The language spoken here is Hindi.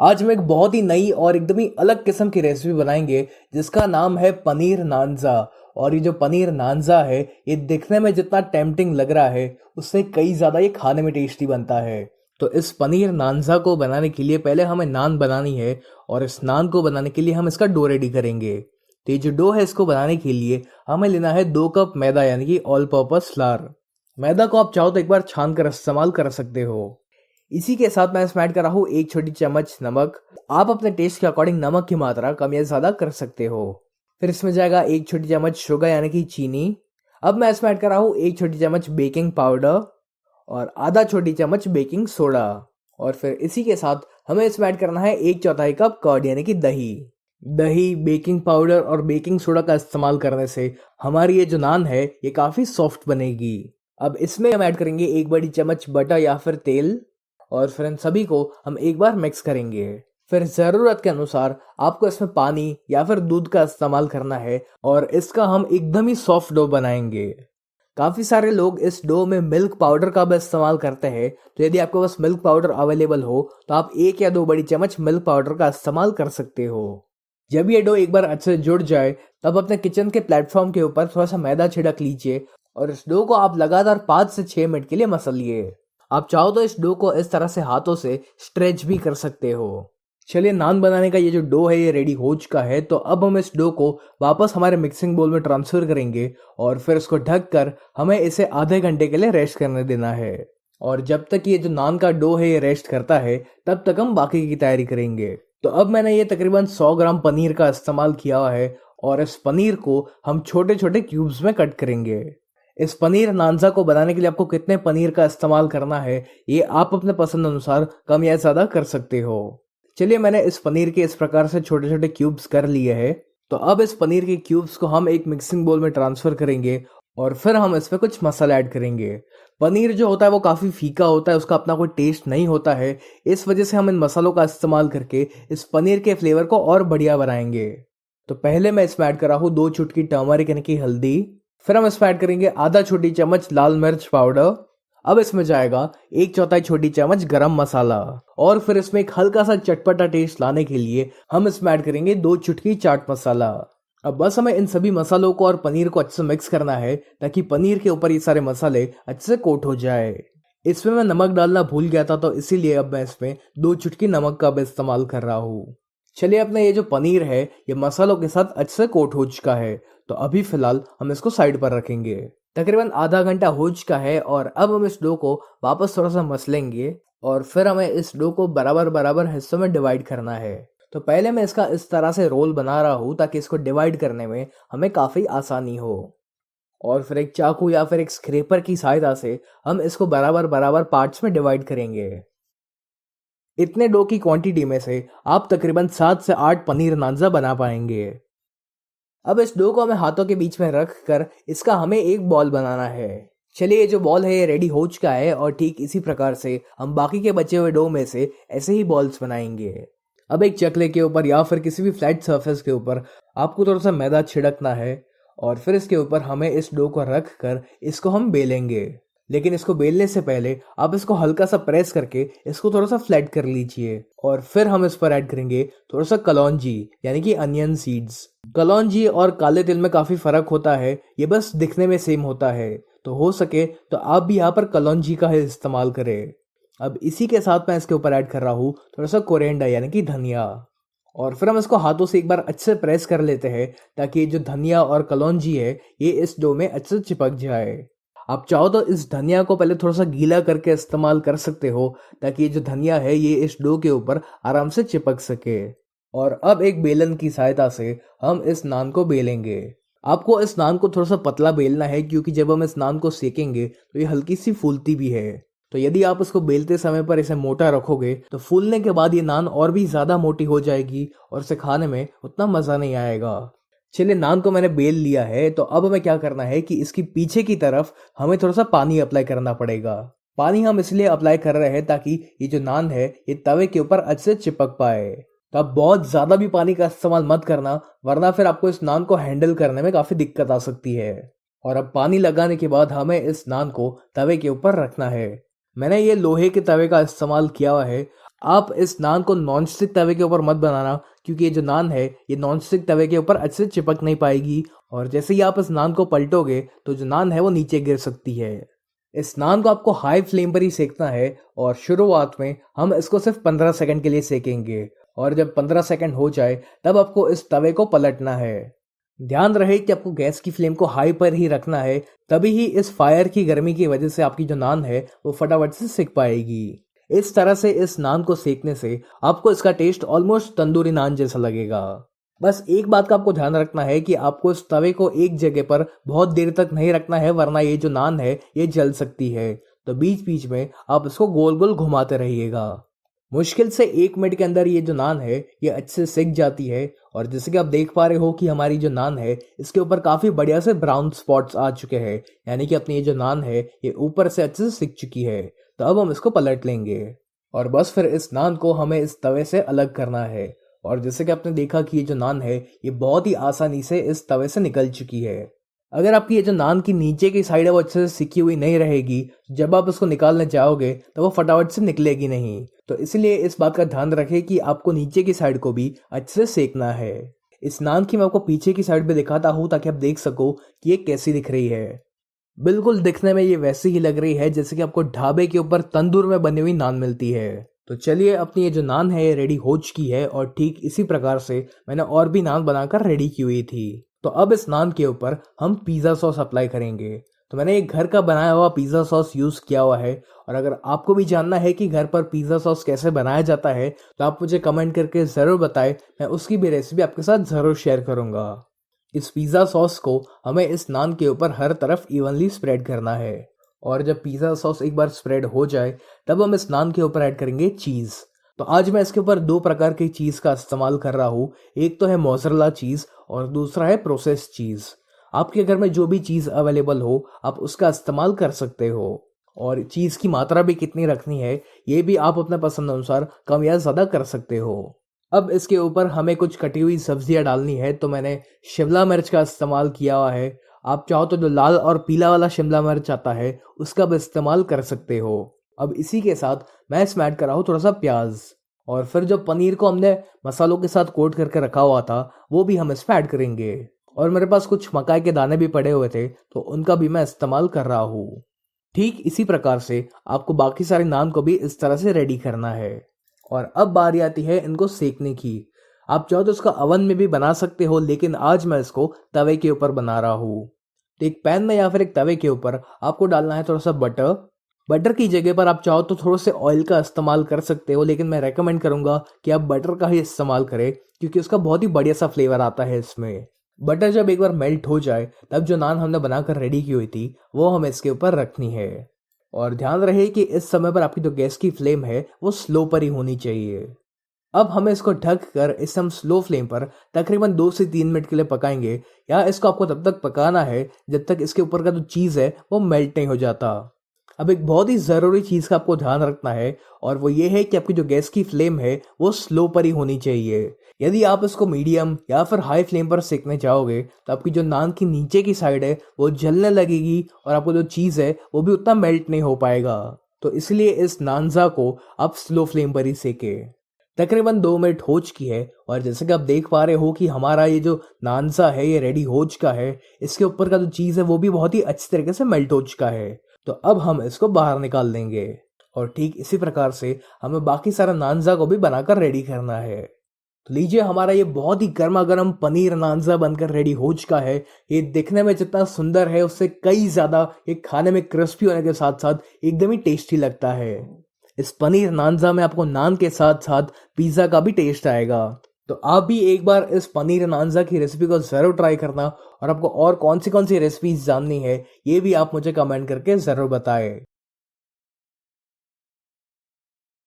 आज हम एक बहुत ही नई और एकदम ही अलग किस्म की रेसिपी बनाएंगे जिसका नाम है पनीर नानजा। और ये जो पनीर नानजा है ये दिखने में जितना टेम्पटिंग लग रहा है उससे कई ज़्यादा ये खाने में टेस्टी बनता है। तो इस पनीर नानजा को बनाने के लिए पहले हमें नान बनानी है और इस नान को बनाने के लिए हम इसका डो रेडी करेंगे। तो ये जो डो है इसको बनाने के लिए हमें लेना है 2 कप मैदा यानी कि ऑल पर्पस फ्लावर। मैदा को आप चाहो तो एक बार छान कर इस्तेमाल कर सकते हो। इसी के साथ मैं इसमें ऐड कर रहा हूँ 1 छोटी चम्मच नमक। आप अपने टेस्ट के अकॉर्डिंग नमक की मात्रा कम या ज़्यादा कर सकते हो। फिर इसमें जाएगा 1 छोटी चम्मच शुगर यानी कि चीनी। अब मैं इसमें ऐड कर रहा हूँ 1 छोटी चम्मच बेकिंग पाउडर और आधा छोटी चम्मच बेकिंग सोडा। और फिर इसी के साथ हमें इसमें ऐड करना है 1/4 कप कर्ड यानी कि दही। दही, बेकिंग पाउडर और बेकिंग सोडा का इस्तेमाल करने से हमारी ये जो नान है ये काफ़ी सॉफ्ट बनेगी। अब इसमें हम ऐड करेंगे 1 बड़ी चम्मच बटर या फिर तेल और फिर इन सभी को हम एक बार मिक्स करेंगे। फिर ज़रूरत के अनुसार आपको इसमें पानी या फिर दूध का इस्तेमाल करना है और इसका हम एकदम ही सॉफ्ट डो बनाएंगे। काफ़ी सारे लोग इस डो में मिल्क पाउडर का भी इस्तेमाल करते हैं, तो यदि आपके पास मिल्क पाउडर अवेलेबल हो तो आप 1 या 2 बड़ी चम्मच मिल्क पाउडर का इस्तेमाल कर सकते हो। जब ये डो एक बार अच्छे से जुड़ जाए तब अपने किचन के प्लेटफॉर्म के ऊपर थोड़ा सा मैदा छिड़क लीजिए और इस डो को आप लगातार 5 से 6 मिनट के लिए मसलिए। आप चाहो तो इस डो को इस तरह से हाथों से स्ट्रेच भी कर सकते हो। चलिए, नान बनाने का ये जो डो है ये रेडी हो चुका है। तो अब हम इस डो को वापस हमारे मिक्सिंग बोल में ट्रांसफर करेंगे और फिर इसको ढक कर हमें इसे आधे घंटे के लिए रेस्ट करने देना है। और जब तक ये जो नान का डो है ये रेस्ट करता है तब तक हम बाकी की तैयारी करेंगे। तो अब मैंने ये तकरीबन 100 ग्राम पनीर का इस्तेमाल किया हुआ है और इस पनीर को हम छोटे छोटे क्यूब्स में कट करेंगे। इस पनीर नानजा को बनाने के लिए आपको कितने पनीर का इस्तेमाल करना है ये आप अपने पसंद अनुसार कम या ज़्यादा कर सकते हो। चलिए, मैंने इस पनीर के इस प्रकार से छोटे छोटे क्यूब्स कर लिए हैं। तो अब इस पनीर के क्यूब्स को हम एक मिक्सिंग बोल में ट्रांसफ़र करेंगे और फिर हम इसमें कुछ मसाला ऐड करेंगे। पनीर जो होता है वो काफ़ी फीका होता है, उसका अपना कोई टेस्ट नहीं होता है। इस वजह से हम इन मसालों का इस्तेमाल करके इस पनीर के फ्लेवर को और बढ़िया बनाएंगे। तो पहले मैं इसमें ऐड कर रहा हूँ 2 चुटकी टर्मरिक यानी कि हल्दी। फिर हम इसमें ऐड करेंगे आधा छोटी चम्मच लाल मिर्च पाउडर। अब इसमें जाएगा 1/4 छोटी चम्मच गरम मसाला। और फिर इसमें एक हल्का सा चटपटा टेस्ट लाने के लिए हम इसमें ऐड करेंगे 2 चुटकी चाट मसाला। अब बस हमें इन सभी मसालों को और पनीर को अच्छे से मिक्स करना है ताकि पनीर के ऊपर ये सारे मसाले अच्छे से कोट हो जाए। इसमें मैं नमक डालना भूल गया था, तो इसीलिए अब मैं इसमें 2 चुटकी नमक का भी इस्तेमाल कर रहा हूँ। चलिए, अपना ये जो पनीर है ये मसालों के साथ अच्छे से कोट हो चुका है। तो अभी फिलहाल हम इसको साइड पर रखेंगे। तकरीबन आधा घंटा हो चुका है और अब हम इस डो को वापस थोड़ा सा मसलेंगे और फिर हमें इस डो को बराबर बराबर हिस्सों में डिवाइड करना है। तो पहले मैं इसका इस तरह से रोल बना रहा हूँ ताकि इसको डिवाइड करने में हमें काफ़ी आसानी हो। और फिर एक चाकू या फिर एक स्क्रैपर की सहायता से हम इसको बराबर बराबर पार्ट्स में डिवाइड करेंगे। इतने डो की क्वांटिटी में से आप तकरीबन 7 से 8 पनीर नानजा बना पाएंगे। अब इस डो को हमें हाथों के बीच में रख कर इसका हमें एक बॉल बनाना है। चलिए, ये जो बॉल है ये रेडी हो चुका है और ठीक इसी प्रकार से हम बाकी के बचे हुए डो में से ऐसे ही बॉल्स बनाएंगे। अब एक चकले के ऊपर या फिर किसी भी फ्लैट सरफेस के ऊपर आपको थोड़ा सा मैदा छिड़कना है और फिर इसके ऊपर हमें इस डो को रख कर इसको हम बेलेंगे। लेकिन इसको बेलने से पहले आप इसको हल्का सा प्रेस करके इसको थोड़ा सा फ्लैट कर लीजिए। और फिर हम इस पर ऐड करेंगे थोड़ा सा कलौंजी यानी कि अनियन सीड्स। कलौंजी और काले तिल में काफ़ी फ़र्क होता है, ये बस दिखने में सेम होता है। तो हो सके तो आप भी यहाँ पर कलौंजी का ही इस्तेमाल करें। अब इसी के साथ मैं इसके ऊपर ऐड कर रहा हूँ थोड़ा सा कोरिएंडर यानी कि धनिया। और फिर हम इसको हाथों से एक बार अच्छे से प्रेस कर लेते हैं ताकि ये जो धनिया और कलौंजी है ये इस डो में अच्छे से चिपक जाए। आप चाहो तो इस धनिया को पहले थोड़ा सा गीला करके इस्तेमाल कर सकते हो ताकि ये जो धनिया है ये इस डो के ऊपर आराम से चिपक सके। और अब एक बेलन की सहायता से हम इस नान को बेलेंगे। आपको इस नान को थोड़ा सा पतला बेलना है क्योंकि जब हम इस नान को सेकेंगे तो ये हल्की सी फूलती भी है। तो यदि आप इसको बेलते समय पर इसे मोटा रखोगे तो फूलने के बाद ये नान और भी ज़्यादा मोटी हो जाएगी और इसे खाने में उतना मज़ा नहीं आएगा। चलिए, नान को मैंने बेल लिया है। तो अब हमें क्या करना है कि इसकी पीछे की तरफ हमें थोड़ा सा पानी अप्लाई करना पड़ेगा। पानी हम इसलिए अप्लाई कर रहे हैं ताकि ये जो नान है ये तवे के ऊपर अच्छे से चिपक पाए। तो अब बहुत ज़्यादा भी पानी का इस्तेमाल मत करना, वरना फिर आपको इस नान को हैंडल करने में काफ़ी दिक्कत आ सकती है। और अब पानी लगाने के बाद हमें इस नान को तवे के ऊपर रखना है। मैंने ये लोहे के तवे का इस्तेमाल किया हुआ है। आप इस नान को नॉन स्टिक तवे के ऊपर मत बनाना, क्योंकि ये जो नान है ये नॉन स्टिक तवे के ऊपर अच्छे से चिपक नहीं पाएगी और जैसे ही आप इस नान को पलटोगे तो जो नान है वो नीचे गिर सकती है। इस नान को आपको हाई फ्लेम पर ही सेकना है और शुरुआत में हम इसको सिर्फ 15 सेकंड के लिए सेकेंगे और जब 15 सेकंड हो जाए तब आपको इस तवे को पलटना है। ध्यान रहे कि आपको गैस की फ्लेम को हाई पर ही रखना है, तभी ही इस फायर की गर्मी की वजह से आपकी जो नान है वो फटाफट से सिक पाएगी। इस तरह से इस नान को सेकने से आपको इसका टेस्ट ऑलमोस्ट तंदूरी नान जैसा लगेगा। बस एक बात का आपको ध्यान रखना है कि आपको इस तवे को एक जगह पर बहुत देर तक नहीं रखना है, वरना ये जो नान है ये जल सकती है। तो बीच बीच में आप इसको गोल गोल घुमाते रहिएगा। मुश्किल से 1 मिनट के अंदर ये जो नान है ये अच्छे से सिक जाती है और जैसे कि आप देख पा रहे हो कि हमारी जो नान है इसके ऊपर काफी बढ़िया से ब्राउन स्पॉट्स आ चुके हैं, यानी कि अपनी ये जो नान है ये ऊपर से अच्छे से सिक चुकी है। तो अब हम इसको पलट लेंगे और बस फिर इस नान को हमें इस तवे से अलग करना है। और जैसे कि आपने देखा कि ये जो नान है ये बहुत ही आसानी से इस तवे से निकल चुकी है। अगर आपकी ये जो नान की नीचे की साइड है वो अच्छे से सिकी हुई नहीं रहेगी, जब आप इसको निकालने जाओगे तो वो फटाफट से निकलेगी नहीं। तो इसलिए इस बात का ध्यान रखें कि आपको नीचे की साइड को भी अच्छे से सेकना है। इस नान की मैं आपको पीछे की साइड पे दिखाता हूँ ताकि आप देख सको कि ये कैसी दिख रही है। बिल्कुल दिखने में ये वैसी ही लग रही है जैसे कि आपको ढाबे के ऊपर तंदूर में बनी हुई नान मिलती है। तो चलिए, अपनी ये जो नान है ये रेडी हो चुकी है और ठीक इसी प्रकार से मैंने और भी नान बनाकर रेडी की हुई थी। तो अब इस नान के ऊपर हम पिज़्ज़ा सॉस अप्लाई करेंगे। तो मैंने एक घर का बनाया हुआ पिज़्ज़ा सॉस यूज़ किया हुआ है और अगर आपको भी जानना है कि घर पर पिज़्ज़ा सॉस कैसे बनाया जाता है तो आप मुझे कमेंट करके ज़रूर बताएं, मैं उसकी भी रेसिपी आपके साथ ज़रूर शेयर करूँगा। इस पिज़्ज़ा सॉस को हमें इस नान के ऊपर हर तरफ इवनली स्प्रेड करना है और जब पिज़्ज़ा सॉस एक बार स्प्रेड हो जाए तब हम इस नान के ऊपर ऐड करेंगे चीज़। तो आज मैं इसके ऊपर 2 प्रकार की चीज़ का इस्तेमाल कर रहा हूँ। एक तो है मोज़रेला चीज़ और दूसरा है प्रोसेस्ड चीज़। आपके घर में जो भी चीज़ अवेलेबल हो आप उसका इस्तेमाल कर सकते हो और चीज़ की मात्रा भी कितनी रखनी है ये भी आप अपने पसंद अनुसार कम या ज़्यादा कर सकते हो। अब इसके ऊपर हमें कुछ कटी हुई सब्जियां डालनी है, तो मैंने शिमला मिर्च का इस्तेमाल किया हुआ है। आप चाहो तो जो लाल और पीला वाला शिमला मिर्च आता है उसका भी इस्तेमाल कर सकते हो। अब इसी के साथ मैं इसमें ऐड कर रहा हूँ थोड़ा सा प्याज और फिर जो पनीर को हमने मसालों के साथ कोट करके रखा हुआ था वो भी हम इसमें ऐड करेंगे और मेरे पास कुछ मकाई के दाने भी पड़े हुए थे तो उनका भी मैं इस्तेमाल कर रहा हूँ। ठीक इसी प्रकार से आपको बाकी सारे नान को भी इस तरह से रेडी करना है और अब बारी आती है इनको सेकने की। आप चाहो तो इसको अवन में भी बना सकते हो, लेकिन आज मैं इसको तवे के ऊपर बना रहा हूँ। तो एक पैन में या फिर एक तवे के ऊपर आपको डालना है थोड़ा सा बटर। बटर की जगह पर आप चाहो तो थोड़े से ऑयल का इस्तेमाल कर सकते हो, लेकिन मैं रेकमेंड करूंगा कि आप बटर का ही इस्तेमाल करें क्योंकि उसका बहुत ही बढ़िया सा फ्लेवर आता है इसमें। बटर जब एक बार मेल्ट हो जाए तब जो नान हमने बनाकर रेडी की हुई थी वो हमें इसके ऊपर रखनी है और ध्यान रहे कि इस समय पर आपकी जो गैस की फ्लेम है वो स्लो पर ही होनी चाहिए। अब हमें इसको ढक कर इस हम स्लो फ्लेम पर तकरीबन 2 से 3 मिनट के लिए पकाएंगे या इसको आपको तब तक पकाना है जब तक इसके ऊपर का जो चीज़ है वो मेल्ट नहीं हो जाता। अब एक बहुत ही ज़रूरी चीज़ का आपको ध्यान रखना है और वो ये है कि आपकी जो गैस की फ्लेम है वो स्लो पर ही होनी चाहिए। यदि आप इसको मीडियम या फिर हाई फ्लेम पर सेकने जाओगे तो आपकी जो नान की नीचे की साइड है वो जलने लगेगी और आपको जो चीज़ है वो भी उतना मेल्ट नहीं हो पाएगा। तो इसलिए इस नानजा को आप स्लो फ्लेम पर ही सेके। तकरीबन 2 मिनट हो चुकी है और जैसे कि आप देख पा रहे हो कि हमारा ये जो नानजा है ये रेडी हो चुका है। इसके ऊपर का जो चीज़ है वो भी बहुत ही अच्छी तरीके से मेल्ट हो चुका है। तो अब हम इसको बाहर निकाल देंगे और ठीक इसी प्रकार से हमें बाकी सारा नानजा को भी बनाकर रेडी करना है। तो लीजिए, हमारा ये बहुत ही गर्मा गर्म पनीर नानजा बनकर रेडी हो चुका है। ये दिखने में जितना सुंदर है उससे कई ज़्यादा ये खाने में क्रिस्पी होने के साथ साथ एकदम ही टेस्टी लगता है। इस पनीर नानजा में आपको नान के साथ साथ पिज़्ज़ा का भी टेस्ट आएगा। तो आप भी एक बार इस पनीर नानजा की रेसिपी को ज़रूर ट्राई करना और आपको और कौन सी रेसिपीज जाननी है ये भी आप मुझे कमेंट करके ज़रूर बताएं।